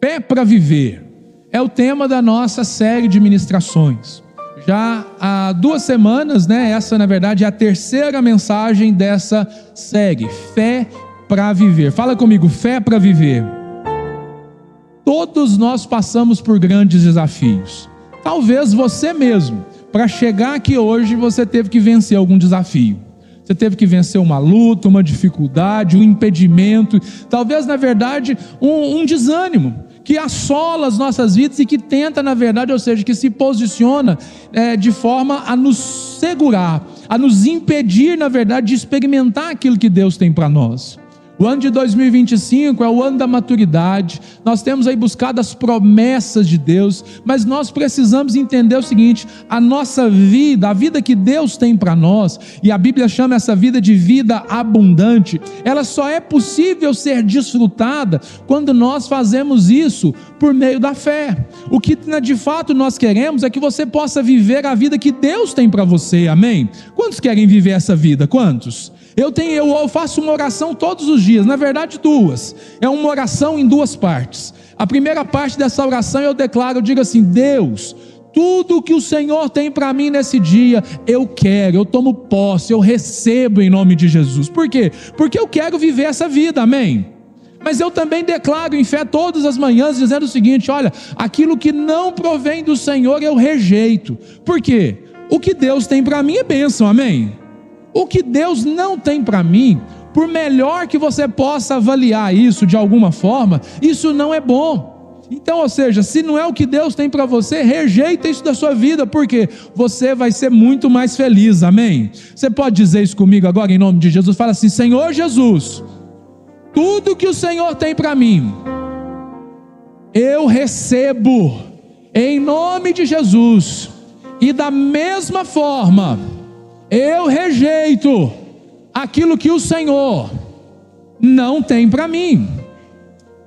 Fé para viver é o tema da nossa série de ministrações. Já há 2 semanas, essa na verdade é a terceira mensagem dessa série, Fé para viver. Fala comigo, fé para viver. Todos nós passamos por grandes desafios. Talvez você mesmo, para chegar aqui hoje, você teve que vencer algum desafio. Você teve que vencer uma luta, uma dificuldade, um impedimento, talvez na verdade um desânimo que assola as nossas vidas e que tenta na verdade, ou seja, que se posiciona de forma a nos segurar, a nos impedir na verdade de experimentar aquilo que Deus tem para nós. O ano de 2025 é o ano da maturidade, nós temos aí buscado as promessas de Deus, mas nós precisamos entender o seguinte: a nossa vida, a vida que Deus tem para nós, e a Bíblia chama essa vida de vida abundante, ela só é possível ser desfrutada quando nós fazemos isso por meio da fé. O que de fato nós queremos é que você possa viver a vida que Deus tem para você, amém? Quantos querem viver essa vida? Quantos? Eu faço uma oração todos os dias, na verdade 2, é uma oração em 2 partes. A primeira parte dessa oração eu digo assim: Deus, tudo que o Senhor tem para mim nesse dia, eu quero, eu tomo posse, eu recebo em nome de Jesus. Por quê? Porque eu quero viver essa vida, amém? Mas eu também declaro em fé todas as manhãs, dizendo o seguinte: olha, aquilo que não provém do Senhor eu rejeito. Por quê? O que Deus tem para mim é bênção, amém? O que Deus não tem para mim, por melhor que você possa avaliar isso de alguma forma, isso não é bom. Então, ou seja, se não é o que Deus tem para você, rejeita isso da sua vida, porque você vai ser muito mais feliz, amém? Você pode dizer isso comigo agora em nome de Jesus? Fala assim: Senhor Jesus, tudo que o Senhor tem para mim, eu recebo em nome de Jesus, e da mesma forma, eu rejeito aquilo que o Senhor não tem para mim.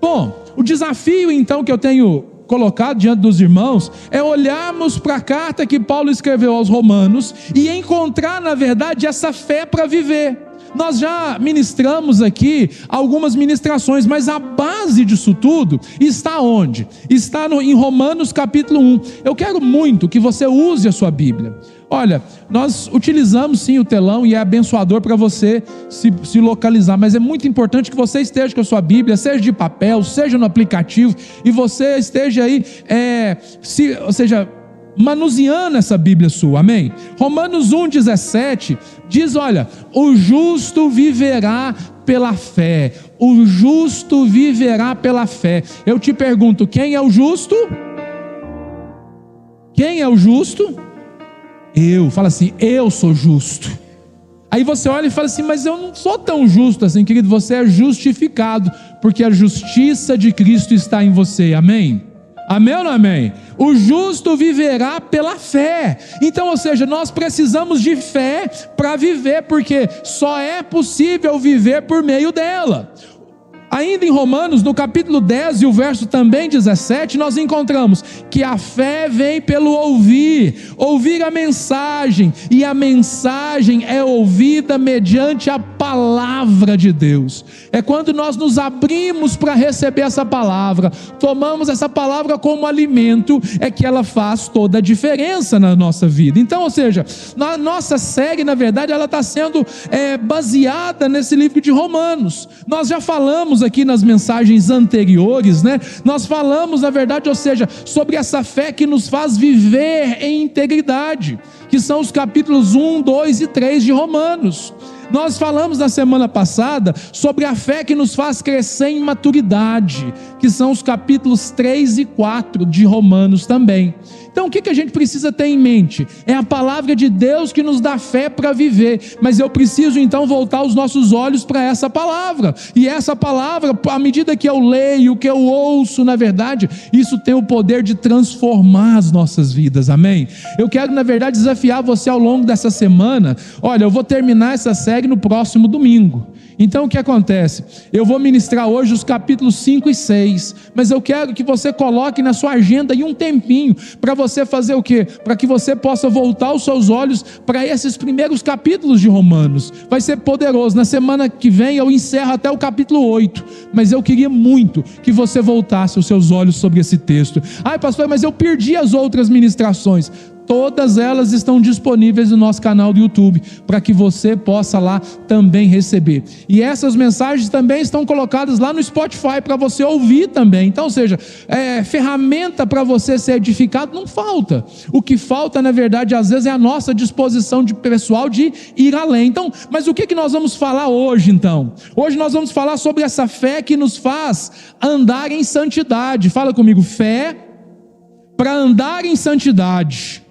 Bom, o desafio então que eu tenho colocado diante dos irmãos é olharmos para a carta que Paulo escreveu aos Romanos e encontrar na verdade essa fé para viver. Nós já ministramos aqui algumas ministrações, mas a base disso tudo está onde? Está em Romanos capítulo 1. Eu quero muito que você use a sua Bíblia. Olha, nós utilizamos sim o telão e é abençoador para você se localizar, mas é muito importante que você esteja com a sua Bíblia, seja de papel, seja no aplicativo, e você esteja aí, manuseando essa Bíblia sua, amém? Romanos 1,17 diz: olha, o justo viverá pela fé, o justo viverá pela fé. Eu te pergunto, quem é o justo? Quem é o justo? Eu. Fala assim: eu sou justo. Aí você olha e fala assim: mas eu não sou tão justo assim, querido. Você é justificado, porque a justiça de Cristo está em você, amém? Amém ou não amém? O justo viverá pela fé. Então, ou seja, nós precisamos de fé para viver, porque só é possível viver por meio dela. Ainda em Romanos, no capítulo 10 e o verso também 17, nós encontramos que a fé vem pelo ouvir a mensagem, e a mensagem é ouvida mediante a palavra de Deus. É quando nós nos abrimos para receber essa palavra, tomamos essa palavra como alimento, é que ela faz toda a diferença na nossa vida. Então, ou seja, na nossa série, na verdade, ela está sendo baseada nesse livro de Romanos. Nós já falamos aqui nas mensagens anteriores, nós falamos na verdade, ou seja, sobre essa fé que nos faz viver em integridade, que são os capítulos 1, 2 e 3 de Romanos. Nós falamos na semana passada sobre a fé que nos faz crescer em maturidade, que são os capítulos 3 e 4 de Romanos também. Então o que a gente precisa ter em mente? É a palavra de Deus que nos dá fé para viver, mas eu preciso então voltar os nossos olhos para essa palavra, e essa palavra, à medida que eu leio, que eu ouço, na verdade, isso tem o poder de transformar as nossas vidas, amém? Eu quero na verdade desafiar você ao longo dessa semana. Olha, eu vou terminar essa série no próximo domingo, Então o que acontece? Eu vou ministrar hoje os capítulos 5 e 6, mas eu quero que você coloque na sua agenda aí um tempinho, para você fazer o quê? Para que você possa voltar os seus olhos para esses primeiros capítulos de Romanos. Vai ser poderoso. Na semana que vem eu encerro até o capítulo 8, mas eu queria muito que você voltasse os seus olhos sobre esse texto. Ai pastor, mas eu perdi as outras ministrações. Todas elas estão disponíveis no nosso canal do YouTube, para que você possa lá também receber. E essas mensagens também estão colocadas lá no Spotify, para você ouvir também. Então, ou seja, ferramenta para você ser edificado não falta. O que falta, na verdade, às vezes é a nossa disposição de pessoal de ir além. Então, mas o que nós vamos falar hoje, então? Hoje nós vamos falar sobre essa fé que nos faz andar em santidade. Fala comigo, fé para andar em santidade.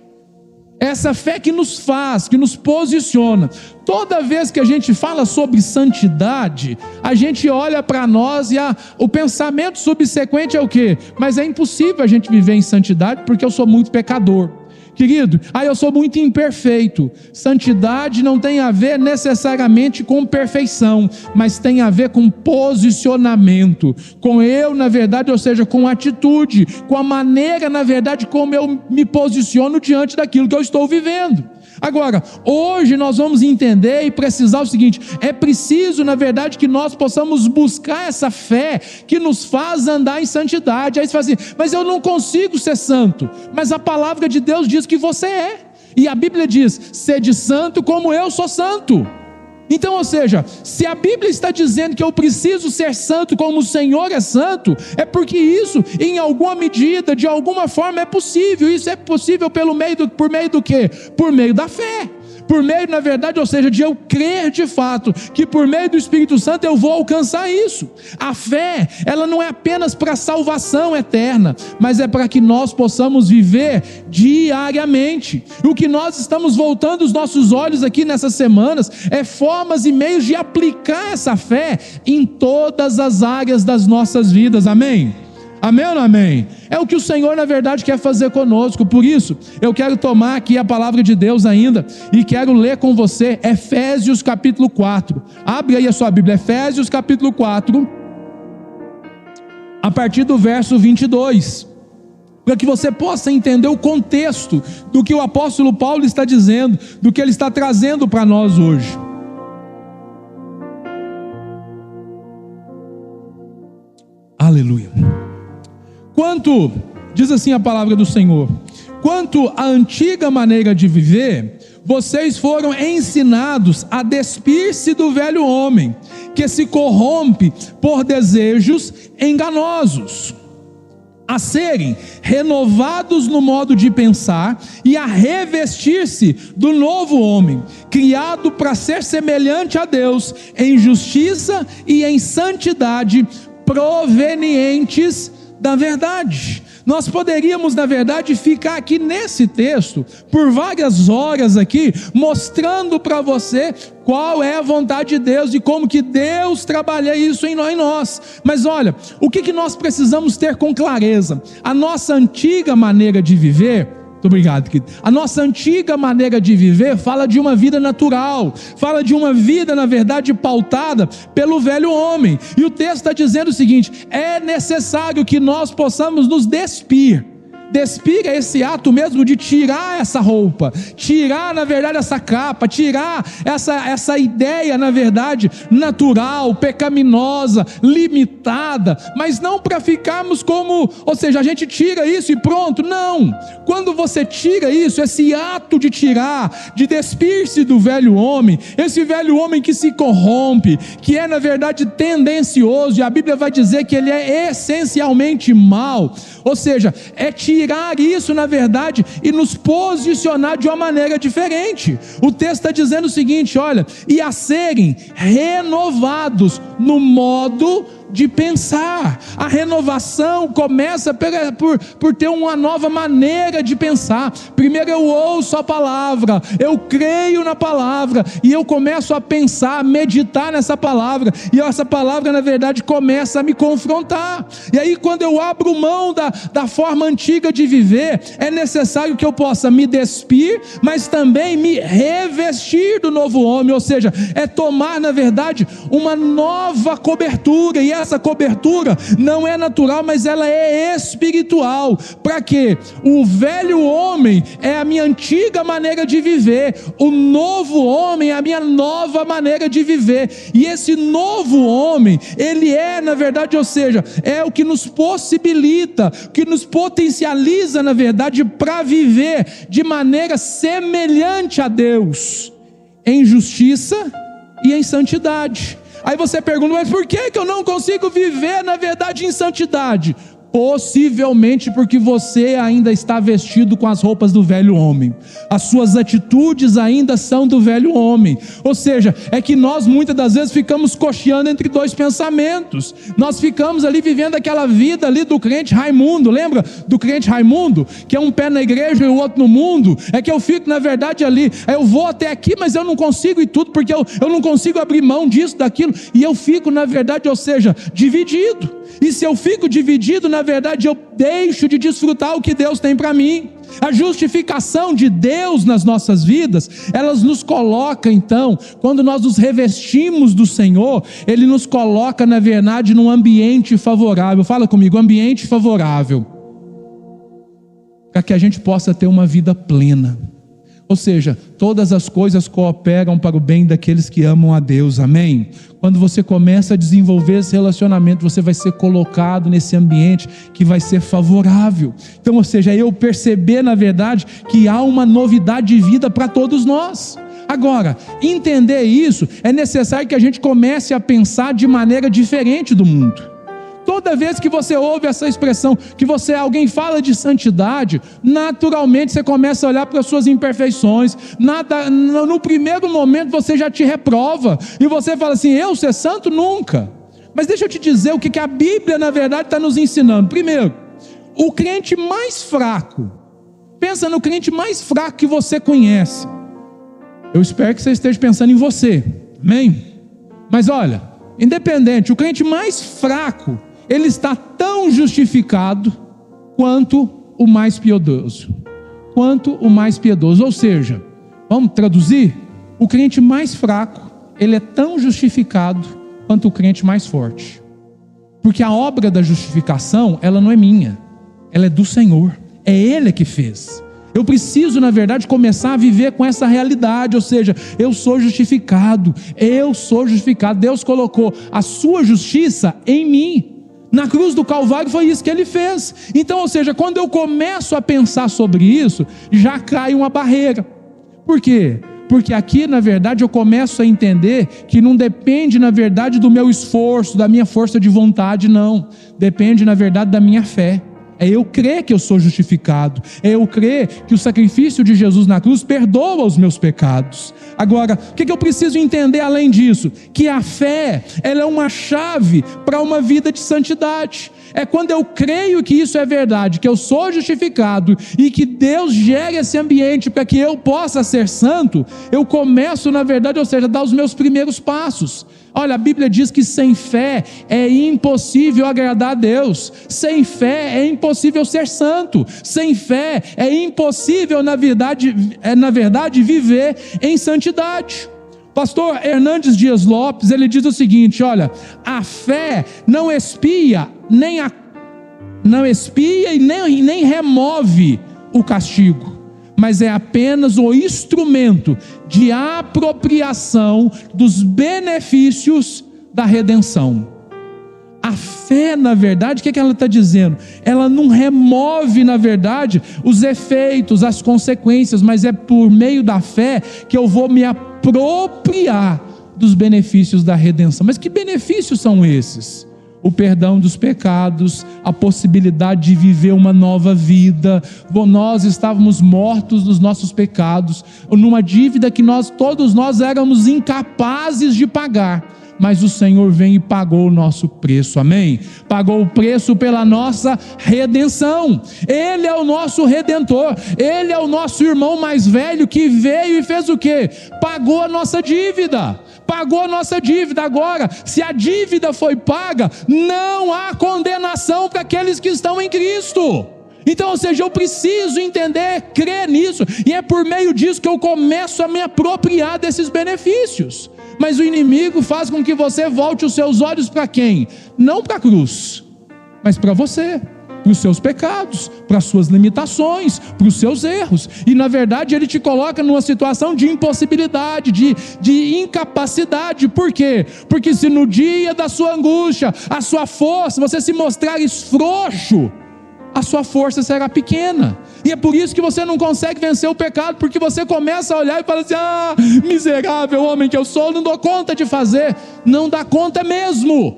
Essa fé que nos faz, que nos posiciona. Toda vez que a gente fala sobre santidade, a gente olha para nós e o pensamento subsequente é o quê? Mas é impossível a gente viver em santidade porque eu sou muito pecador. Querido, eu sou muito imperfeito. Santidade não tem a ver necessariamente com perfeição, mas tem a ver com posicionamento, com eu, na verdade, ou seja, com atitude, com a maneira, na verdade, como eu me posiciono diante daquilo que eu estou vivendo. Agora, hoje nós vamos entender e precisar o seguinte: é preciso, na verdade, que nós possamos buscar essa fé que nos faz andar em santidade. Aí você fala assim, mas eu não consigo ser santo. Mas a palavra de Deus diz que você é. E a Bíblia diz, sede santo como eu sou santo. Então, ou seja, se a Bíblia está dizendo que eu preciso ser santo como o Senhor é santo, é porque isso, em alguma medida, de alguma forma, é possível. Isso é possível por meio do quê? Por meio da fé. Por meio, na verdade, ou seja, de eu crer de fato que por meio do Espírito Santo eu vou alcançar isso. A fé, ela não é apenas para a salvação eterna, mas é para que nós possamos viver diariamente. E o que nós estamos voltando os nossos olhos aqui nessas semanas é formas e meios de aplicar essa fé em todas as áreas das nossas vidas. Amém? Amém ou não amém? É o que o Senhor, na verdade, quer fazer conosco. Por isso, eu quero tomar aqui a palavra de Deus ainda e quero ler com você Efésios capítulo 4. Abre aí a sua Bíblia, Efésios capítulo 4, a partir do verso 22, para que você possa entender o contexto do que o apóstolo Paulo está dizendo, do que ele está trazendo para nós hoje. Aleluia. Diz assim a palavra do Senhor: quanto à antiga maneira de viver, vocês foram ensinados a despir-se do velho homem, que se corrompe por desejos enganosos, a serem renovados no modo de pensar e a revestir-se do novo homem, criado para ser semelhante a Deus em justiça e em santidade, provenientes da verdade. Nós poderíamos, na verdade, ficar aqui nesse texto por várias horas aqui, mostrando para você qual é a vontade de Deus e como que Deus trabalha isso em nós. Mas olha, o que nós precisamos ter com clareza? A nossa antiga maneira de viver, muito obrigado, querido. A nossa antiga maneira de viver fala de uma vida natural, fala de uma vida, na verdade, pautada pelo velho homem. E o texto está dizendo o seguinte: é necessário que nós possamos nos despir. Despir é esse ato mesmo de tirar essa roupa, tirar, na verdade, essa capa, tirar essa ideia, na verdade, natural, pecaminosa, limitada, mas não para ficarmos como, ou seja, a gente tira isso e pronto, não. Quando você tira isso, esse ato de tirar, de despir-se do velho homem, esse velho homem que se corrompe, que é, na verdade, tendencioso, e a Bíblia vai dizer que ele é essencialmente mau, ou seja, é tirar isso, na verdade, e nos posicionar de uma maneira diferente. O texto está dizendo o seguinte, olha, e a serem renovados no modo de pensar. A renovação começa por ter uma nova maneira de pensar. Primeiro eu ouço a palavra, eu creio na palavra, e eu começo a pensar, a meditar nessa palavra, e essa palavra na verdade começa a me confrontar. E aí quando eu abro mão da forma antiga de viver, é necessário que eu possa me despir, mas também me revestir do novo homem, ou seja, é tomar na verdade uma nova cobertura, e essa cobertura não é natural, mas ela é espiritual. Para quê? O velho homem é a minha antiga maneira de viver, o novo homem é a minha nova maneira de viver, e esse novo homem, ele é na verdade, ou seja, é o que nos possibilita, que nos potencializa na verdade para viver de maneira semelhante a Deus, em justiça e em santidade. Aí você pergunta, mas por que eu não consigo viver na verdade em santidade? Possivelmente porque você ainda está vestido com as roupas do velho homem, as suas atitudes ainda são do velho homem, ou seja, é que nós muitas das vezes ficamos cocheando entre dois pensamentos, nós ficamos ali vivendo aquela vida ali do crente Raimundo, lembra do crente Raimundo, que é um pé na igreja e o outro no mundo? É que eu fico na verdade ali, eu vou até aqui, mas eu não consigo ir tudo, porque eu não consigo abrir mão disso, daquilo, e eu fico na verdade, ou seja, dividido. E se eu fico dividido, na verdade eu deixo de desfrutar o que Deus tem para mim. A justificação de Deus nas nossas vidas, elas nos coloca então, quando nós nos revestimos do Senhor, Ele nos coloca na verdade num ambiente favorável. Fala comigo, ambiente favorável, para que a gente possa ter uma vida plena. Ou seja, todas as coisas cooperam para o bem daqueles que amam a Deus, amém? Quando você começa a desenvolver esse relacionamento, você vai ser colocado nesse ambiente que vai ser favorável. Então, ou seja, eu perceber na verdade que há uma novidade de vida para todos nós. Agora, entender isso, é necessário que a gente comece a pensar de maneira diferente do mundo. Toda vez que você ouve essa expressão, que alguém fala de santidade, naturalmente você começa a olhar para as suas imperfeições, no primeiro momento você já te reprova, e você fala assim, eu ser santo? Nunca. Mas deixa eu te dizer o que a Bíblia na verdade está nos ensinando. Primeiro, o crente mais fraco, pensa no crente mais fraco que você conhece. Eu espero que você esteja pensando em você, amém? Mas olha, independente, o crente mais fraco, ele está tão justificado quanto o mais piedoso. Ou seja, vamos traduzir? O crente mais fraco, ele é tão justificado quanto o crente mais forte. Porque a obra da justificação, ela não é minha, ela é do Senhor, é Ele que fez. Eu preciso, na verdade, começar a viver com essa realidade, ou seja, eu sou justificado. Deus colocou a sua justiça em mim. Na cruz do Calvário foi isso que Ele fez. Então, ou seja, quando eu começo a pensar sobre isso, já cai uma barreira. Por quê? Porque aqui, na verdade, eu começo a entender que não depende, na verdade, do meu esforço, da minha força de vontade, não. Depende, na verdade, da minha fé. É eu crer que eu sou justificado, é eu crer que o sacrifício de Jesus na cruz perdoa os meus pecados. Agora, o que eu preciso entender além disso? Que a fé, ela é uma chave para uma vida de santidade. É quando eu creio que isso é verdade, que eu sou justificado e que Deus gera esse ambiente para que eu possa ser santo, eu começo, na verdade, ou seja, a dar os meus primeiros passos. Olha, a Bíblia diz que sem fé é impossível agradar a Deus. Sem fé é impossível ser santo. Sem fé é impossível, na verdade, viver em santidade. Pastor Hernandes Dias Lopes, ele diz o seguinte, olha, a fé não expia e nem remove o castigo, mas é apenas o instrumento de apropriação dos benefícios da redenção. A fé, na verdade, o que ela está dizendo? Ela não remove, na verdade, os efeitos, as consequências, mas é por meio da fé que eu vou me apropriar dos benefícios da redenção. Mas que benefícios são esses? O perdão dos pecados, a possibilidade de viver uma nova vida. Nós estávamos mortos nos nossos pecados, numa dívida que todos nós éramos incapazes de pagar, mas o Senhor vem e pagou o nosso preço, amém? Pagou o preço pela nossa redenção. Ele é o nosso redentor, Ele é o nosso irmão mais velho que veio e fez o quê? Pagou a nossa dívida. Pagou a nossa dívida. Agora, se a dívida foi paga, não há condenação para aqueles que estão em Cristo. Então, ou seja, eu preciso entender, crer nisso, e é por meio disso que eu começo a me apropriar desses benefícios. Mas o inimigo faz com que você volte os seus olhos para quem? Não para a cruz, mas para você, para os seus pecados, para as suas limitações, para os seus erros. E na verdade ele te coloca numa situação de impossibilidade, de incapacidade. Por quê? Porque se no dia da sua angústia, a sua força, você se mostrar frouxo, a sua força será pequena. E é por isso que você não consegue vencer o pecado, porque você começa a olhar e fala assim: miserável homem que eu sou, não dou conta de fazer. Não dá conta mesmo.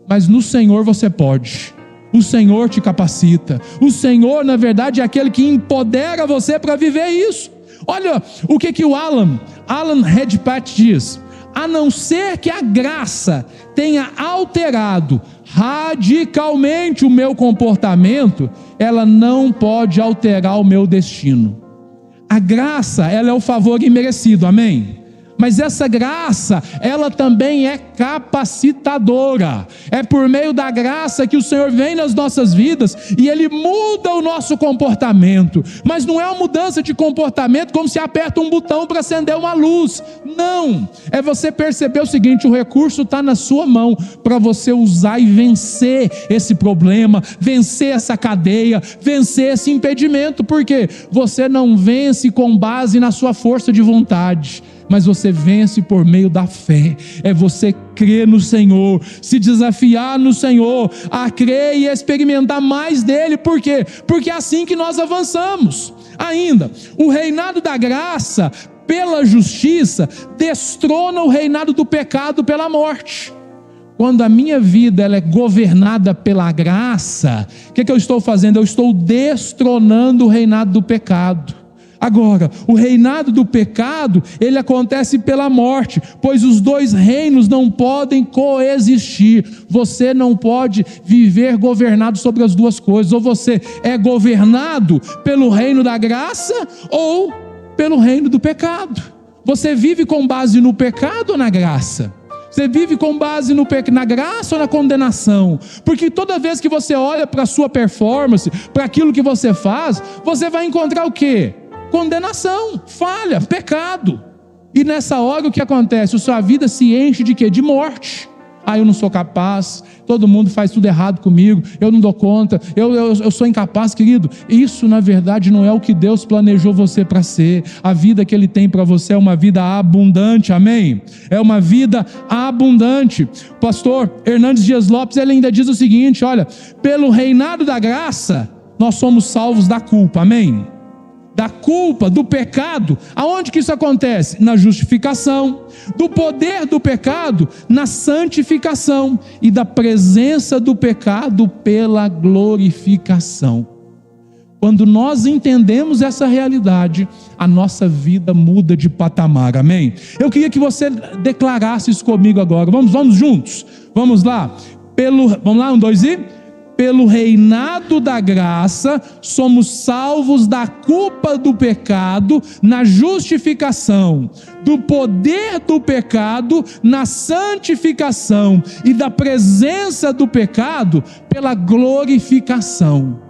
Mas no Senhor você pode. O Senhor te capacita. O Senhor, na verdade, é aquele que empodera você para viver isso. Olha o que o Alan Redpath diz: a não ser que a graça tenha alterado radicalmente o meu comportamento, ela não pode alterar o meu destino. A graça, ela é o favor imerecido, amém? Mas essa graça, ela também é capacitadora. É por meio da graça que o Senhor vem nas nossas vidas e Ele muda o nosso comportamento. Mas não é uma mudança de comportamento como se aperta um botão para acender uma luz. Não, é você perceber o seguinte: o recurso está na sua mão para você usar e vencer esse problema, vencer essa cadeia, vencer esse impedimento. Por quê? Você não vence com base na sua força de vontade, mas você vence por meio da fé. É você crer no Senhor, se desafiar no Senhor, a crer e experimentar mais dele. Por quê? Porque é assim que nós avançamos. Ainda, o reinado da graça pela justiça destrona o reinado do pecado pela morte. Quando a minha vida ela é governada pela graça, o que eu estou fazendo? Eu estou destronando o reinado do pecado. Agora, o reinado do pecado, ele acontece pela morte, pois os dois reinos não podem coexistir. Você não pode viver governado sobre as duas coisas. Ou você é governado pelo reino da graça, ou pelo reino do pecado. Você vive com base no pecado ou na graça? Você vive com base na graça ou na condenação? Porque toda vez que você olha para a sua performance, para aquilo que você faz, você vai encontrar o quê? Condenação, falha, pecado. E nessa hora o que acontece? A sua vida se enche de quê? De morte. Eu não sou capaz, todo mundo faz tudo errado comigo, eu não dou conta, eu sou incapaz, querido. Isso na verdade não é o que Deus planejou você para ser. A vida que Ele tem para você é uma vida abundante, amém? É uma vida abundante. O pastor Hernandes Dias Lopes, ele ainda diz o seguinte: olha, pelo reinado da graça, nós somos salvos da culpa, amém? Da culpa, do pecado. Aonde que isso acontece? Na justificação. Do poder do pecado, na santificação. E da presença do pecado pela glorificação. Quando nós entendemos essa realidade, a nossa vida muda de patamar, amém? Eu queria que você declarasse isso comigo agora. Vamos juntos? Vamos lá? Vamos lá, 1, 2 e... Pelo reinado da graça, somos salvos da culpa do pecado na justificação, do poder do pecado na santificação e da presença do pecado pela glorificação.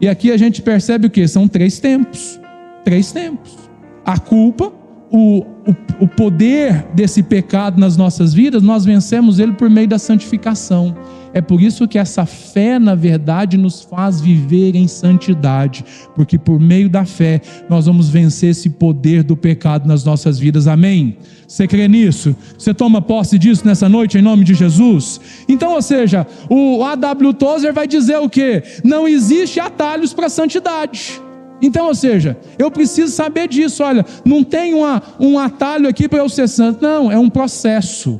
E aqui a gente percebe o que? São 3 tempos. 3 tempos. A culpa, o poder desse pecado nas nossas vidas, nós vencemos ele por meio da santificação. É por isso que essa fé, na verdade, nos faz viver em santidade, porque por meio da fé nós vamos vencer esse poder do pecado nas nossas vidas, amém? Você crê nisso? Você toma posse disso nessa noite, em nome de Jesus? Então, ou seja, o A.W. Tozer vai dizer o quê? Não existe atalhos para a santidade. Então, ou seja, eu preciso saber disso. Olha, não tem um atalho aqui para eu ser santo. Não, é um processo.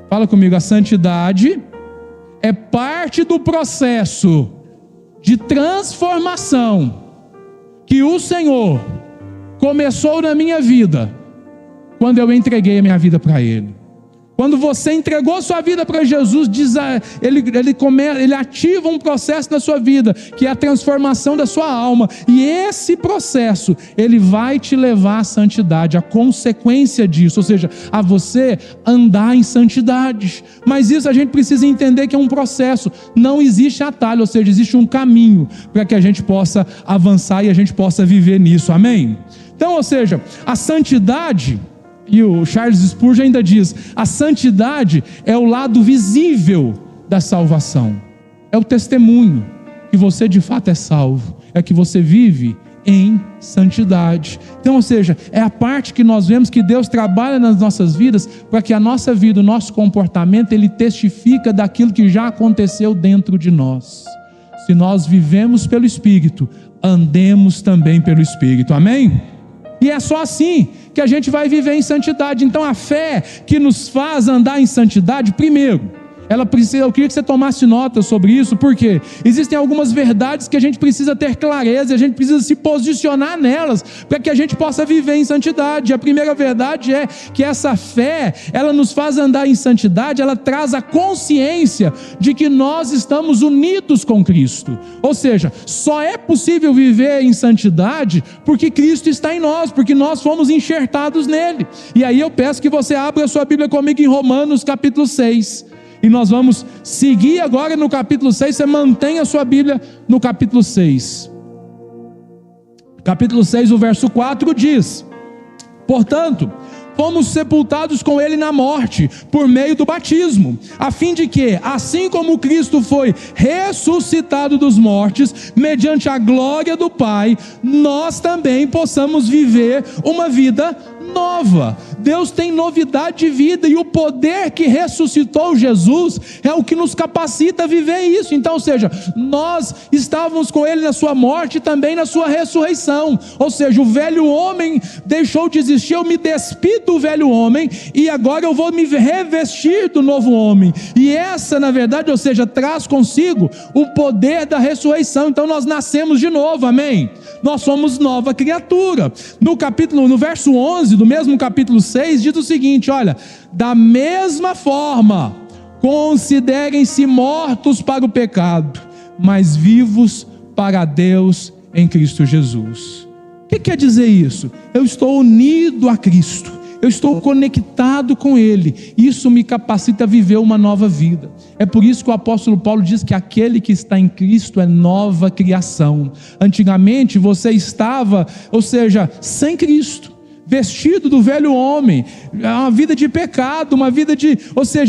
Fala comigo, a santidade é parte do processo de transformação que o Senhor começou na minha vida quando eu entreguei a minha vida para Ele. Quando você entregou sua vida para Jesus, ele ativa um processo na sua vida, que é a transformação da sua alma. E esse processo, ele vai te levar à santidade, a consequência disso, ou seja, a você andar em santidade. Mas isso a gente precisa entender que é um processo, não existe atalho, ou seja, existe um caminho para que a gente possa avançar e a gente possa viver nisso, amém? Então, ou seja, a santidade... E o Charles Spurgeon ainda diz: a santidade é o lado visível da salvação. É o testemunho que você de fato é salvo. É que você vive em santidade. Então, ou seja, é a parte que nós vemos que Deus trabalha nas nossas vidas, para que a nossa vida, o nosso comportamento, ele testifica daquilo que já aconteceu dentro de nós. Se nós vivemos pelo Espírito, andemos também pelo Espírito. Amém? E é só assim que a gente vai viver em santidade. Então a fé que nos faz andar em santidade, primeiro, ela precisa, eu queria que você tomasse nota sobre isso, porque existem algumas verdades que a gente precisa ter clareza, a gente precisa se posicionar nelas, para que a gente possa viver em santidade. A primeira verdade é que essa fé, ela nos faz andar em santidade, ela traz a consciência de que nós estamos unidos com Cristo. Ou seja, só é possível viver em santidade porque Cristo está em nós, porque nós fomos enxertados nele. E aí eu peço que você abra a sua Bíblia comigo em Romanos capítulo 6. E nós vamos seguir agora no capítulo 6, você mantém a sua Bíblia no capítulo 6. Capítulo 6, o verso 4 diz: portanto, fomos sepultados com ele na morte, por meio do batismo, a fim de que, assim como Cristo foi ressuscitado dos mortos, mediante a glória do Pai, nós também possamos viver uma vida nova. Deus tem novidade de vida, e o poder que ressuscitou Jesus é o que nos capacita a viver isso. Então, ou seja, nós estávamos com ele na sua morte e também na sua ressurreição. Ou seja, o velho homem deixou de existir, eu me despido do velho homem e agora eu vou me revestir do novo homem. E essa, na verdade, ou seja, traz consigo o poder da ressurreição. Então nós nascemos de novo, amém? Nós somos nova criatura. No verso 11 do mesmo capítulo 6 diz o seguinte: olha, da mesma forma considerem-se mortos para o pecado, mas vivos para Deus em Cristo Jesus. O que quer dizer isso? Eu estou unido a Cristo, eu estou conectado com Ele, isso me capacita a viver uma nova vida. É por isso que o apóstolo Paulo diz que aquele que está em Cristo é nova criação. Antigamente você estava, ou seja, sem Cristo, vestido do velho homem, uma vida de pecado, uma vida de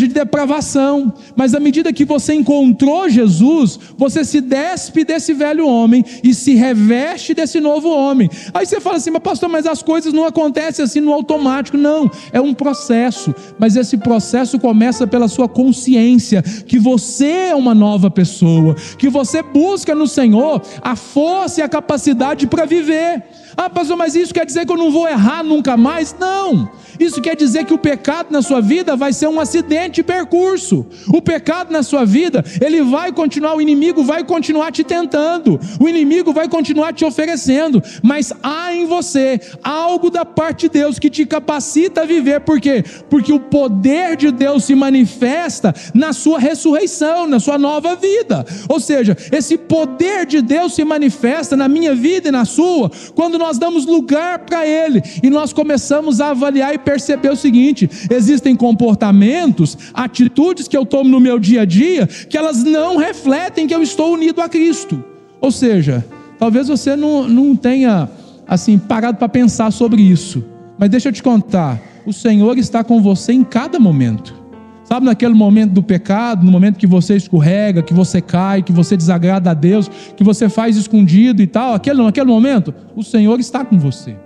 depravação. Mas à medida que você encontrou Jesus, você se despe desse velho homem e se reveste desse novo homem. Aí você fala assim: mas pastor, mas as coisas não acontecem assim no automático. Não, é um processo, mas esse processo começa pela sua consciência, que você é uma nova pessoa, que você busca no Senhor a força e a capacidade para viver. Ah, pastor, mas isso quer dizer que eu não vou errar nunca mais? Não, isso quer dizer que o pecado na sua vida vai ser um acidente de percurso. O pecado na sua vida, ele vai continuar, o inimigo vai continuar te tentando, o inimigo vai continuar te oferecendo, mas há em você algo da parte de Deus que te capacita a viver. Por quê? Porque o poder de Deus se manifesta na sua ressurreição, na sua nova vida. Ou seja, esse poder de Deus se manifesta na minha vida e na sua, quando nós damos lugar para Ele, e nós começamos a avaliar e perceber o seguinte: existem comportamentos, atitudes que eu tomo no meu dia a dia, que elas não refletem que eu estou unido a Cristo. Ou seja, talvez você não tenha assim parado para pensar sobre isso, mas deixa eu te contar, o Senhor está com você em cada momento. Sabe, naquele momento do pecado, no momento que você escorrega, que você cai, que você desagrada a Deus, que você faz escondido e tal, naquele momento, o Senhor está com você.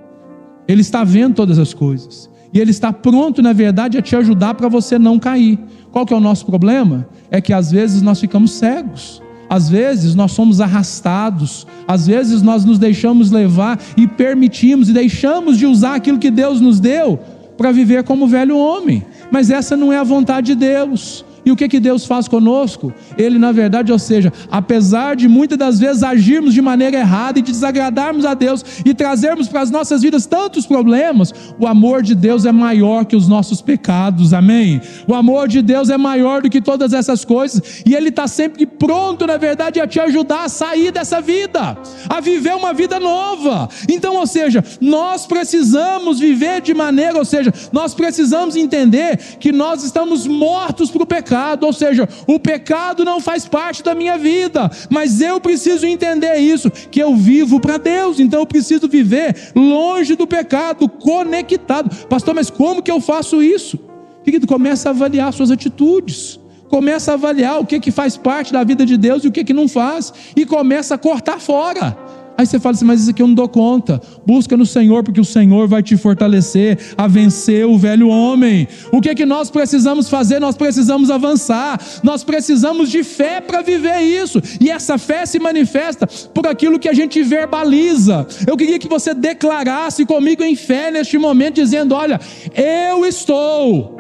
Ele está vendo todas as coisas. E Ele está pronto, na verdade, a te ajudar para você não cair. Qual que é o nosso problema? É que às vezes nós ficamos cegos. Às vezes nós somos arrastados. Às vezes nós nos deixamos levar e permitimos e deixamos de usar aquilo que Deus nos deu para viver como velho homem. Mas essa não é a vontade de Deus. E o que Deus faz conosco? Ele, na verdade, ou seja, apesar de muitas das vezes agirmos de maneira errada e de desagradarmos a Deus e trazermos para as nossas vidas tantos problemas, o amor de Deus é maior que os nossos pecados, amém? O amor de Deus é maior do que todas essas coisas, e Ele está sempre pronto, na verdade, a te ajudar a sair dessa vida, a viver uma vida nova. Então, ou seja, nós precisamos viver de maneira, ou seja, nós precisamos entender que nós estamos mortos para o pecado, ou seja, o pecado não faz parte da minha vida, mas eu preciso entender isso, que eu vivo para Deus, então eu preciso viver longe do pecado, conectado. Pastor, mas como que eu faço isso? Querido, começa a avaliar suas atitudes, começa a avaliar o que faz parte da vida de Deus e o que não faz, e começa a cortar fora. Aí você fala assim, mas isso aqui eu não dou conta. Busca no Senhor, porque o Senhor vai te fortalecer a vencer o velho homem. O que nós precisamos fazer? Nós precisamos avançar, nós precisamos de fé para viver isso, e essa fé se manifesta por aquilo que a gente verbaliza. Eu queria que você declarasse comigo em fé neste momento, dizendo, olha, eu estou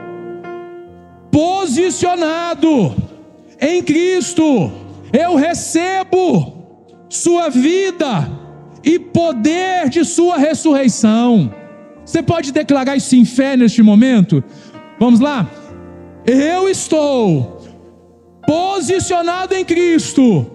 posicionado em Cristo, eu recebo sua vida e poder de sua ressurreição. Você pode declarar isso em fé neste momento? Vamos lá? Eu estou posicionado em Cristo,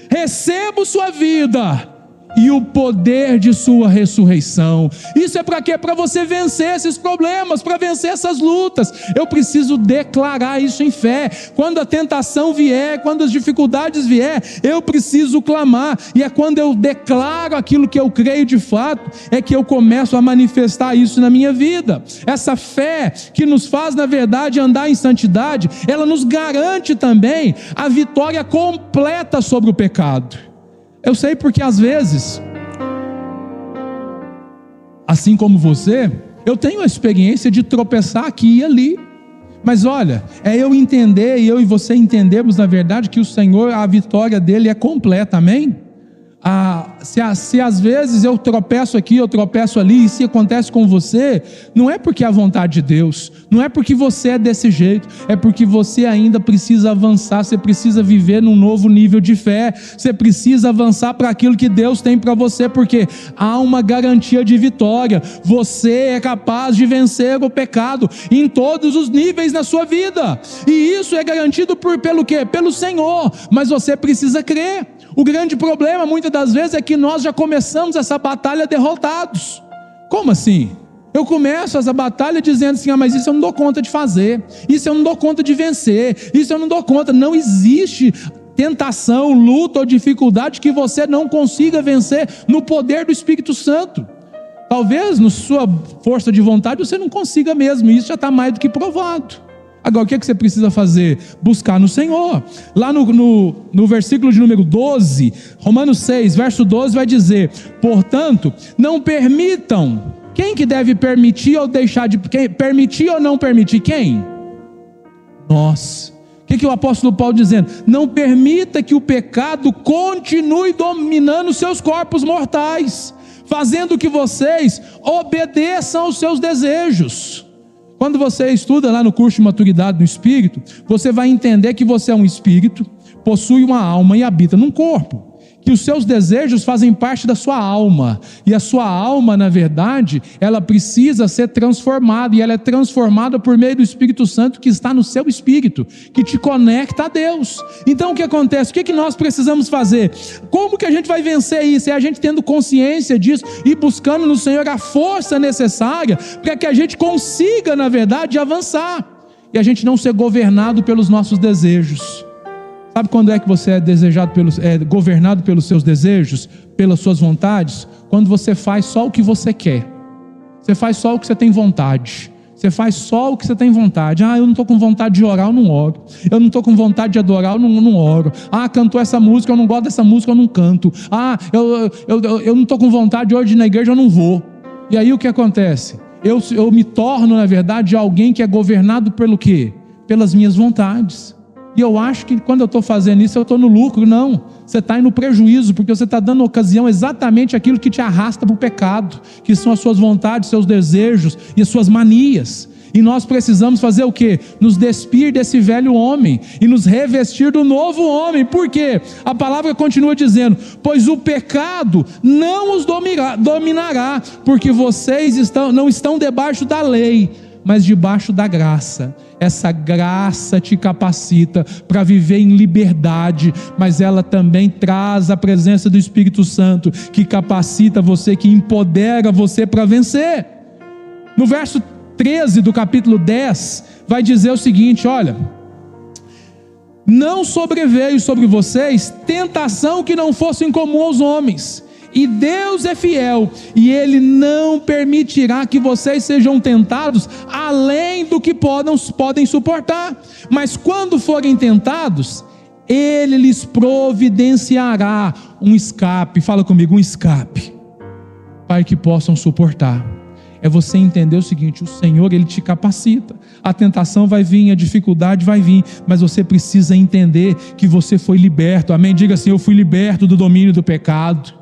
recebo sua vida e o poder de sua ressurreição. Isso é para quê? Para você vencer esses problemas, para vencer essas lutas. Eu preciso declarar isso em fé. Quando a tentação vier, quando as dificuldades vier, eu preciso clamar, e é quando eu declaro aquilo que eu creio de fato, é que eu começo a manifestar isso na minha vida. Essa fé que nos faz, na verdade, andar em santidade, ela nos garante também a vitória completa sobre o pecado. Eu sei porque às vezes, assim como você, eu tenho a experiência de tropeçar aqui e ali. Mas olha, é eu entender e eu e você entendermos na verdade que o Senhor, a vitória dele é completa, amém? Se às vezes eu tropeço aqui, eu tropeço ali, e se acontece com você, não é porque é a vontade de Deus, não é porque você é desse jeito, é porque você ainda precisa avançar, você precisa viver num novo nível de fé, você precisa avançar para aquilo que Deus tem para você, porque há uma garantia de vitória. Você é capaz de vencer o pecado em todos os níveis na sua vida, e isso é garantido pelo quê? Pelo Senhor, mas você precisa crer. O grande problema muitas das vezes é que nós já começamos essa batalha derrotados. Como assim? Eu começo essa batalha dizendo assim, mas isso eu não dou conta de fazer, isso eu não dou conta de vencer, isso eu não dou conta. Não existe tentação, luta ou dificuldade que você não consiga vencer no poder do Espírito Santo. Talvez na sua força de vontade você não consiga mesmo, isso já está mais do que provado. Agora, o que você precisa fazer? Buscar no Senhor. Lá no versículo de número 12, Romanos 6, verso 12, vai dizer, portanto, não permitam. Quem que deve permitir ou deixar de... Permitir ou não permitir? Quem? Nós. O que o apóstolo Paulo dizendo? Não permita que o pecado continue dominando seus corpos mortais, fazendo que vocês obedeçam aos seus desejos. Quando você estuda lá no curso de maturidade do Espírito, você vai entender que você é um espírito, possui uma alma e habita num corpo, que os seus desejos fazem parte da sua alma, e a sua alma, na verdade, ela precisa ser transformada, e ela é transformada por meio do Espírito Santo que está no seu espírito, que te conecta a Deus. Então o que acontece? O que nós precisamos fazer? Como que a gente vai vencer isso? É a gente tendo consciência disso e buscando no Senhor a força necessária para que a gente consiga, na verdade, avançar, e a gente não ser governado pelos nossos desejos. Sabe quando é que você é governado pelos seus desejos, pelas suas vontades? Quando você faz só o que você quer. Você faz só o que você tem vontade. Você faz só o que você tem vontade. Eu não estou com vontade de orar, eu não oro. Eu não estou com vontade de adorar, eu não oro. Cantou essa música, eu não gosto dessa música, eu não canto. Eu não estou com vontade de hoje ir na igreja, eu não vou. E aí o que acontece? Eu me torno, na verdade, alguém que é governado pelo quê? Pelas minhas vontades. E eu acho que quando eu estou fazendo isso, eu estou no lucro. Não, você está no prejuízo, porque você está dando ocasião exatamente àquilo que te arrasta para o pecado, que são as suas vontades, seus desejos e as suas manias. E nós precisamos fazer o quê? Nos despir desse velho homem e nos revestir do novo homem. Por quê? A palavra continua dizendo: pois o pecado não os dominará, porque vocês não estão debaixo da lei, mas debaixo da graça. Essa graça te capacita para viver em liberdade, mas ela também traz a presença do Espírito Santo, que capacita você, que empodera você para vencer. No verso 13 do capítulo 10, vai dizer o seguinte: olha, não sobreveio sobre vocês tentação que não fosse incomum aos homens, e Deus é fiel, e Ele não permitirá que vocês sejam tentados além do que podem suportar. Mas quando forem tentados, Ele lhes providenciará um escape. Fala comigo, um escape, para que possam suportar. É você entender o seguinte: o Senhor, Ele te capacita. A tentação vai vir, a dificuldade vai vir, mas você precisa entender que você foi liberto. Amém? Diga assim: eu fui liberto do domínio do pecado.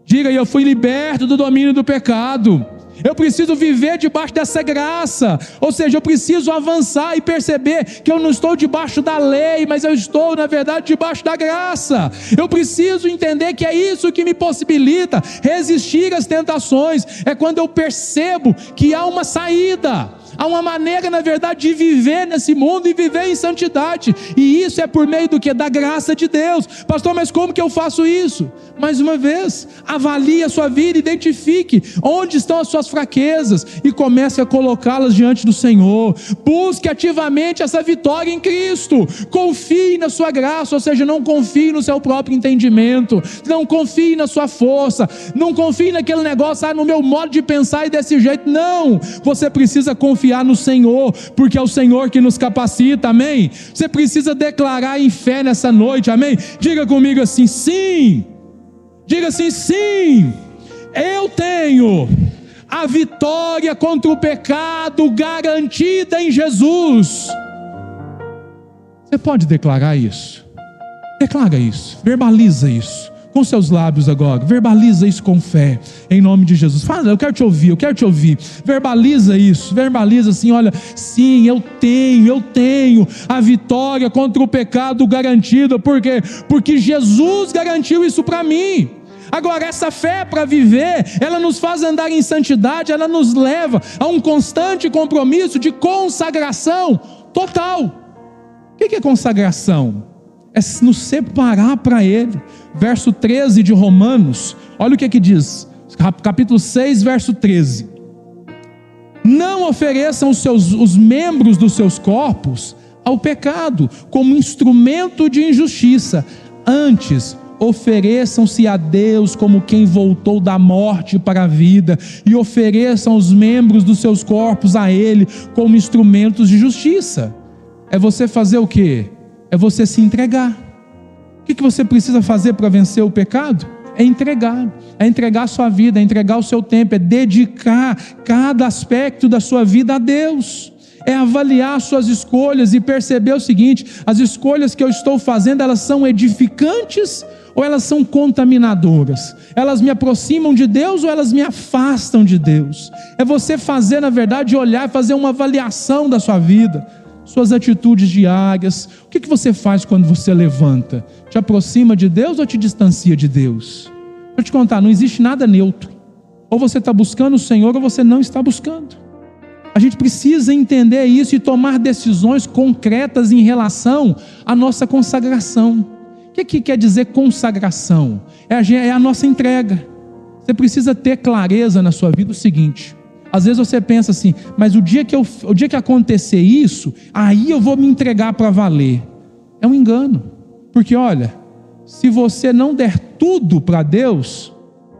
Diga aí: eu fui liberto do domínio do pecado. Eu preciso viver debaixo dessa graça, ou seja, eu preciso avançar e perceber que eu não estou debaixo da lei, mas eu estou, na verdade, debaixo da graça. Eu preciso entender que é isso que me possibilita resistir às tentações. É quando eu percebo que há uma saída, há uma maneira, na verdade, de viver nesse mundo e viver em santidade. E isso é por meio do que? Da graça de Deus. Pastor, mas como que eu faço isso? Mais uma vez, avalie a sua vida, identifique onde estão as suas fraquezas e comece a colocá-las diante do Senhor. Busque ativamente essa vitória em Cristo. Confie na sua graça, ou seja, não confie no seu próprio entendimento, não confie na sua força, não confie naquele negócio, no meu modo de pensar e desse jeito. Não, você precisa confiar no Senhor, porque é o Senhor que nos capacita. Amém? Você precisa declarar em fé nessa noite. Amém? Diga comigo assim: sim. Diga assim: sim, eu tenho a vitória contra o pecado garantida em Jesus. Você pode declarar isso? Declara isso, verbaliza isso com seus lábios agora, verbaliza isso com fé, em nome de Jesus. Fala: eu quero te ouvir, verbaliza isso, verbaliza assim: olha, sim, eu tenho a vitória contra o pecado garantida. Por quê? Porque Jesus garantiu isso para mim. Agora, essa fé para viver, ela nos faz andar em santidade, ela nos leva a um constante compromisso de consagração total. O que é consagração? É nos separar para Ele. Verso 13 de Romanos, olha o que diz, capítulo 6, verso 13: não ofereçam os membros dos seus corpos ao pecado como instrumento de injustiça, antes ofereçam-se a Deus como quem voltou da morte para a vida, e ofereçam os membros dos seus corpos a Ele como instrumentos de justiça. É você fazer o quê? É você se entregar. O que você precisa fazer para vencer o pecado? É entregar a sua vida, é entregar o seu tempo, é dedicar cada aspecto da sua vida a Deus. É avaliar suas escolhas e perceber o seguinte: as escolhas que eu estou fazendo, elas são edificantes ou elas são contaminadoras? Elas me aproximam de Deus ou elas me afastam de Deus? É você fazer, na verdade, olhar, fazer uma avaliação da sua vida, suas atitudes diárias. O que você faz quando você levanta? Te aproxima de Deus ou te distancia de Deus? Deixa eu te contar, não existe nada neutro. Ou você está buscando o Senhor ou você não está buscando. A gente precisa entender isso e tomar decisões concretas em relação à nossa consagração. O que quer dizer consagração? É a nossa entrega. Você precisa ter clareza na sua vida o seguinte: às vezes você pensa assim, mas o dia que acontecer isso, aí eu vou me entregar para valer. É um engano. Porque olha, se você não der tudo para Deus,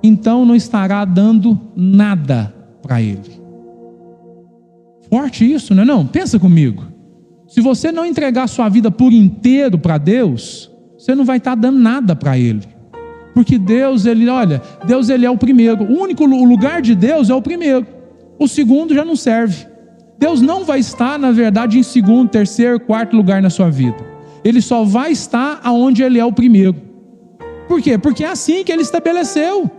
então não estará dando nada para Ele. Forte isso, não é não? Pensa comigo. Se você não entregar sua vida por inteiro para Deus, você não vai estar dando nada para Ele. Porque Deus, Ele é o primeiro. O lugar de Deus é o primeiro. O segundo já não serve. Deus não vai estar, na verdade, em segundo, terceiro, quarto lugar na sua vida. Ele só vai estar aonde Ele é o primeiro. Por quê? Porque é assim que Ele estabeleceu.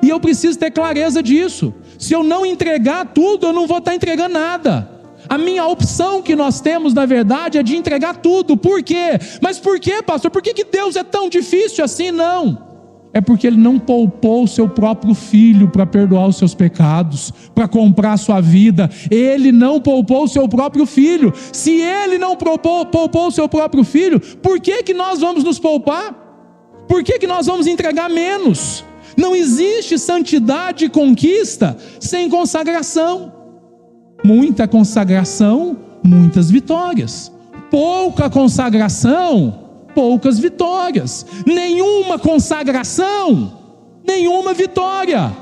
E eu preciso ter clareza disso. Se eu não entregar tudo, eu não vou estar entregando nada. A minha opção que nós temos, na verdade, é de entregar tudo. Por quê? Mas por quê, pastor? Por que Deus é tão difícil assim? Não. É porque Ele não poupou o seu próprio filho para perdoar os seus pecados, para comprar a sua vida. Ele não poupou o seu próprio filho. Se Ele não poupou o seu próprio filho, por que nós vamos nos poupar? Por que nós vamos entregar menos? Não existe santidade e conquista sem consagração. Muita consagração, muitas vitórias. Pouca consagração, poucas vitórias. Nenhuma consagração, nenhuma vitória.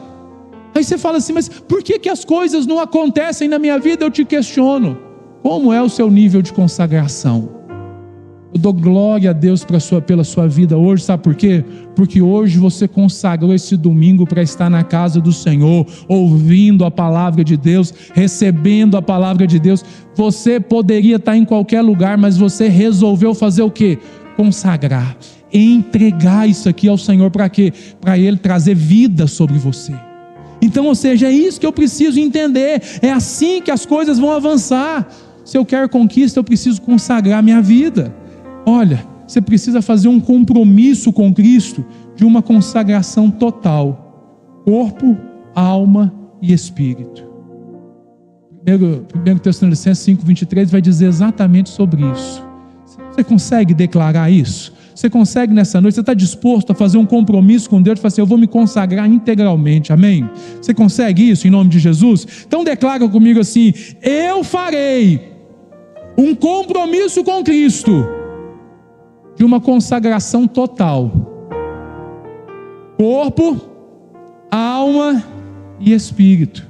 Aí você fala assim, mas por que as coisas não acontecem na minha vida? Eu te questiono, como é o seu nível de consagração? Eu dou glória a Deus pela sua vida hoje, sabe por quê? Porque hoje você consagrou esse domingo para estar na casa do Senhor, ouvindo a palavra de Deus, recebendo a palavra de Deus. Você poderia estar em qualquer lugar, mas você resolveu fazer o quê? Consagrar, entregar isso aqui ao Senhor. Para quê? Para Ele trazer vida sobre você. Então, ou seja, é isso que eu preciso entender. É assim que as coisas vão avançar. Se eu quero conquista, eu preciso consagrar minha vida. Olha, você precisa fazer um compromisso com Cristo de uma consagração total. Corpo, alma e espírito. 1 Tessalonicenses 5:23 vai dizer exatamente sobre isso. Você consegue declarar isso? Você consegue nessa noite? Você está disposto a fazer um compromisso com Deus? Falar assim, eu vou me consagrar integralmente, amém? Você consegue isso em nome de Jesus? Então declara comigo assim, eu farei um compromisso com Cristo de uma consagração total. Corpo, alma e espírito.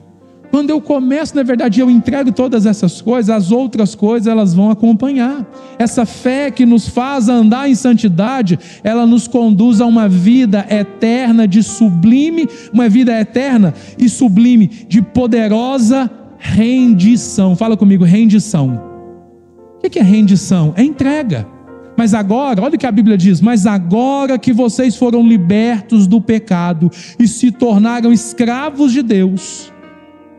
Quando eu começo, na verdade, eu entrego todas essas coisas, as outras coisas elas vão acompanhar. Essa fé que nos faz andar em santidade, ela nos conduz a uma vida eterna de sublime, uma vida eterna e sublime de poderosa rendição. Fala comigo, rendição. O que é rendição? É entrega. Mas agora, olha o que a Bíblia diz, mas agora que vocês foram libertos do pecado e se tornaram escravos de Deus.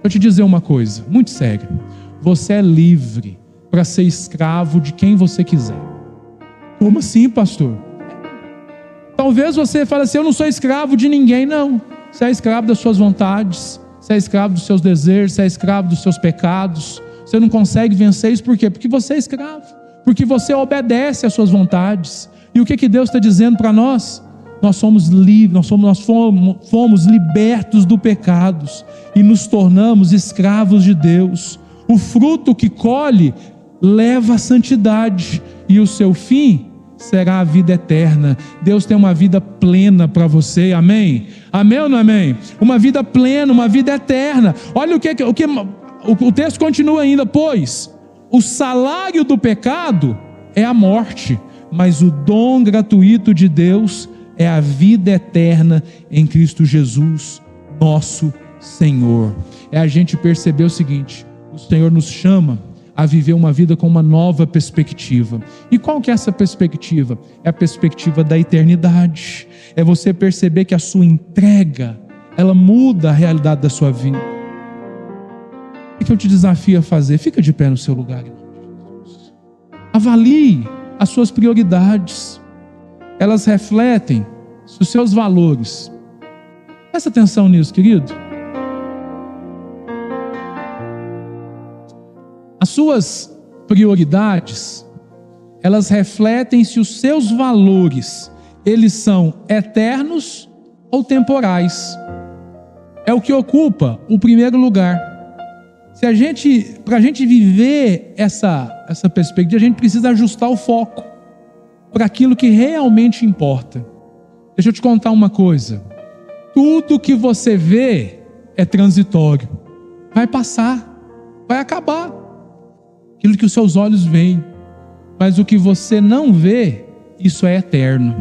Vou te dizer uma coisa, muito séria. Você é livre para ser escravo de quem você quiser. Como assim, pastor? Talvez você fale assim, eu não sou escravo de ninguém, não. Você é escravo das suas vontades, você é escravo dos seus desejos, você é escravo dos seus pecados. Você não consegue vencer isso, por quê? Porque você é escravo. Porque você obedece às suas vontades. E o que Deus está dizendo para nós? Nós somos livres, nós fomos libertos do pecado e nos tornamos escravos de Deus. O fruto que colhe leva à santidade e o seu fim será a vida eterna. Deus tem uma vida plena para você, amém? Amém ou não amém? Uma vida plena, uma vida eterna. Olha o texto continua ainda, pois o salário do pecado é a morte, mas o dom gratuito de Deus é a vida eterna em Cristo Jesus, nosso Senhor. É a gente perceber o seguinte, o Senhor nos chama a viver uma vida com uma nova perspectiva. E qual que é essa perspectiva? É a perspectiva da eternidade. É você perceber que a sua entrega, ela muda a realidade da sua vida. O que eu te desafio a fazer? Fica de pé no seu lugar, em nome de Jesus. Avalie as suas prioridades. Elas refletem os seus valores. Presta atenção nisso, querido. As suas prioridades, elas refletem se os seus valores, eles são eternos ou temporais. É o que ocupa o primeiro lugar. Para a gente viver essa perspectiva, a gente precisa ajustar o foco para aquilo que realmente importa. Deixa eu te contar uma coisa. Tudo que você vê é transitório. Vai passar, vai acabar. Aquilo que os seus olhos veem. Mas o que você não vê, isso é eterno.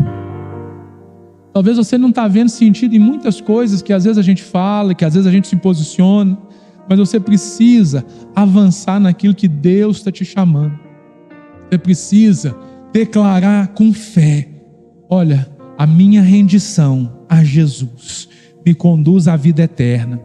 Talvez você não está vendo sentido em muitas coisas que às vezes a gente fala, que às vezes a gente se posiciona. Mas você precisa avançar naquilo que Deus está te chamando. Você precisa declarar com fé: olha, a minha rendição a Jesus me conduz à vida eterna.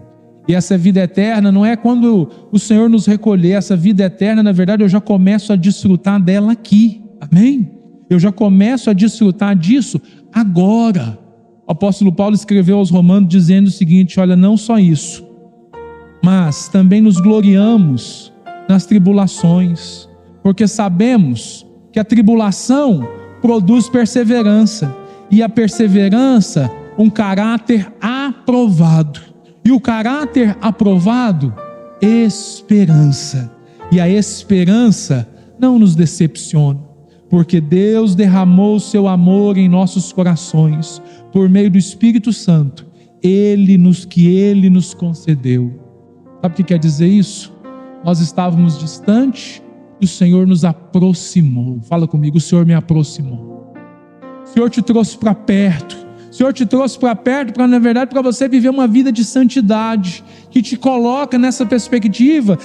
E essa vida eterna não é quando o Senhor nos recolher. Essa vida eterna, na verdade, eu já começo a desfrutar dela aqui. Amém? Eu já começo a desfrutar disso agora. O apóstolo Paulo escreveu aos Romanos dizendo o seguinte: olha, não só isso, mas também nos gloriamos nas tribulações, porque sabemos que a tribulação produz perseverança, e a perseverança, um caráter aprovado, e o caráter aprovado, esperança, e a esperança não nos decepciona, porque Deus derramou o seu amor em nossos corações, por meio do Espírito Santo, Ele nos concedeu. Sabe o que quer dizer isso? Nós estávamos distantes, e o Senhor nos aproximou. Fala comigo: o Senhor me aproximou. O Senhor te trouxe para perto. O Senhor te trouxe para perto, na verdade, para você viver uma vida de santidade, que te coloca nessa perspectiva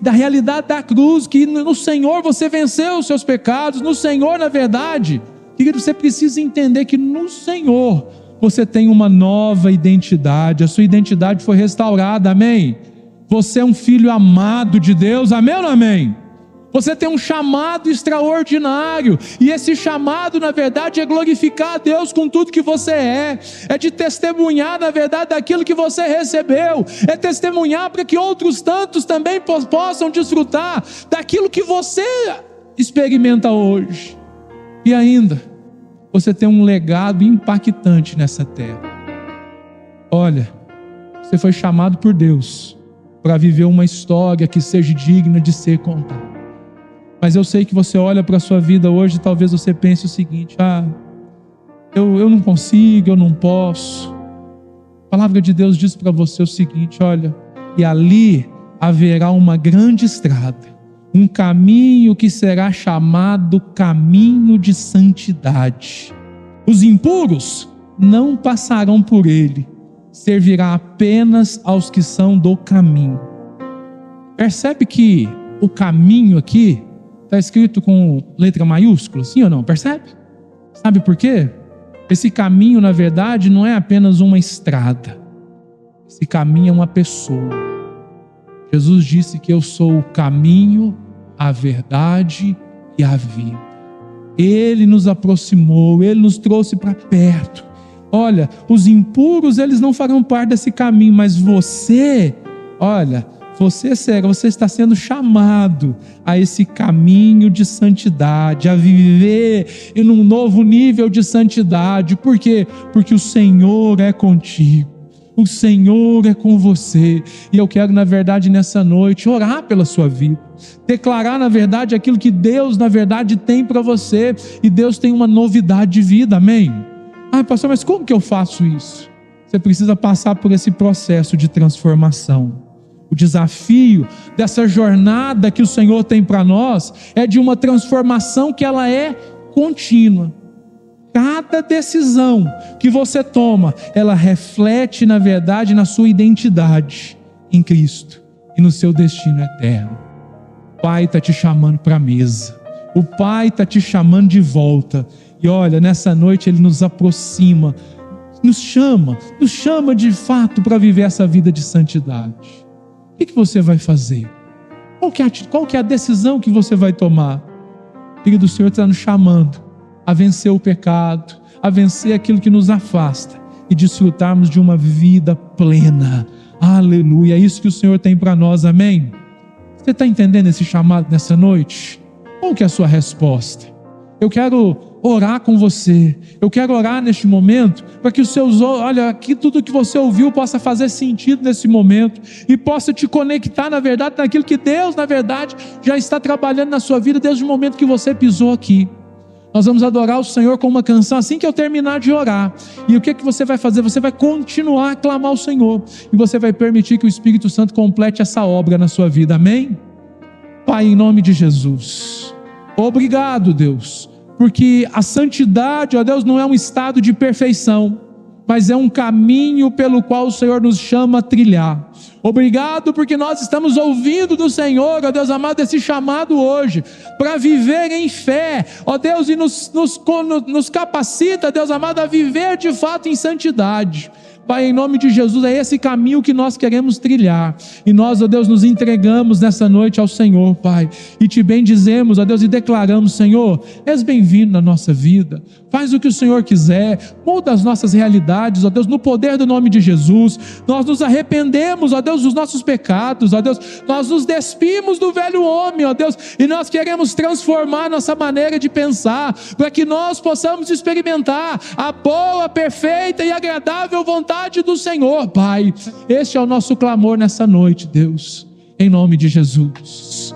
da realidade da cruz, que no Senhor você venceu os seus pecados, no Senhor, na verdade, querido, você precisa entender que no Senhor você tem uma nova identidade, a sua identidade foi restaurada, amém? Você é um filho amado de Deus, amém ou não amém? Você tem um chamado extraordinário, e esse chamado, na verdade, é glorificar a Deus com tudo que você é de testemunhar, na verdade, daquilo que você recebeu, é testemunhar para que outros tantos também possam desfrutar daquilo que você experimenta hoje. E ainda, você tem um legado impactante nessa terra. Olha, você foi chamado por Deus para viver uma história que seja digna de ser contada. Mas eu sei que você olha para a sua vida hoje e talvez você pense o seguinte: eu não consigo, eu não posso. A palavra de Deus diz para você o seguinte: olha, e ali haverá uma grande estrada, um caminho que será chamado caminho de santidade. Os impuros não passarão por ele, servirá apenas aos que são do caminho. Percebe que o caminho aqui está escrito com letra maiúscula, sim ou não? Percebe? Sabe por quê? Esse caminho, na verdade, não é apenas uma estrada. Esse caminho é uma pessoa. Jesus disse que eu sou o caminho, a verdade e a vida. Ele nos aproximou, Ele nos trouxe para perto. Olha, os impuros, eles não farão parte desse caminho, mas você, olha, você está sendo chamado a esse caminho de santidade, a viver em um novo nível de santidade. Por quê? Porque o Senhor é contigo, o Senhor é com você. E eu quero, na verdade, nessa noite, orar pela sua vida, declarar, na verdade, aquilo que Deus, na verdade, tem para você. E Deus tem uma novidade de vida, amém? Pastor, mas como que eu faço isso? Você precisa passar por esse processo de transformação. O desafio dessa jornada que o Senhor tem para nós é de uma transformação que ela é contínua. Cada decisão que você toma, ela reflete, na verdade, na sua identidade em Cristo e no seu destino eterno. O Pai está te chamando para a mesa. O Pai está te chamando de volta. E olha, nessa noite Ele nos aproxima, nos chama de fato para viver essa vida de santidade. O que você vai fazer? Qual que é a decisão que você vai tomar? Querido, o Senhor está nos chamando a vencer o pecado, a vencer aquilo que nos afasta e desfrutarmos de uma vida plena. Aleluia, é isso que o Senhor tem para nós, amém? Você está entendendo esse chamado nessa noite? Qual que é a sua resposta? Eu quero orar com você, eu quero orar neste momento, para que que tudo que você ouviu possa fazer sentido nesse momento, e possa te conectar, na verdade, naquilo que Deus, na verdade, já está trabalhando na sua vida, desde o momento que você pisou aqui. Nós vamos adorar o Senhor com uma canção assim que eu terminar de orar, e o que você vai fazer? Você vai continuar a clamar ao Senhor, e você vai permitir que o Espírito Santo complete essa obra na sua vida, amém? Pai, em nome de Jesus, obrigado, Deus, porque a santidade, ó Deus, não é um estado de perfeição, mas é um caminho pelo qual o Senhor nos chama a trilhar. Obrigado porque nós estamos ouvindo do Senhor, ó Deus amado, esse chamado hoje, para viver em fé, ó Deus, e nos capacita, Deus amado, a viver de fato em santidade. Pai, em nome de Jesus, é esse caminho que nós queremos trilhar, e nós, ó Deus, nos entregamos nessa noite ao Senhor, Pai, e te bendizemos, ó Deus, e declaramos: Senhor, és bem-vindo na nossa vida, faz o que o Senhor quiser, muda as nossas realidades, ó Deus, no poder do nome de Jesus. Nós nos arrependemos, ó Deus, dos nossos pecados, ó Deus, nós nos despimos do velho homem, ó Deus, e nós queremos transformar nossa maneira de pensar, para que nós possamos experimentar a boa, perfeita e agradável vontade do Senhor, Pai. Este é o nosso clamor nessa noite, Deus, em nome de Jesus.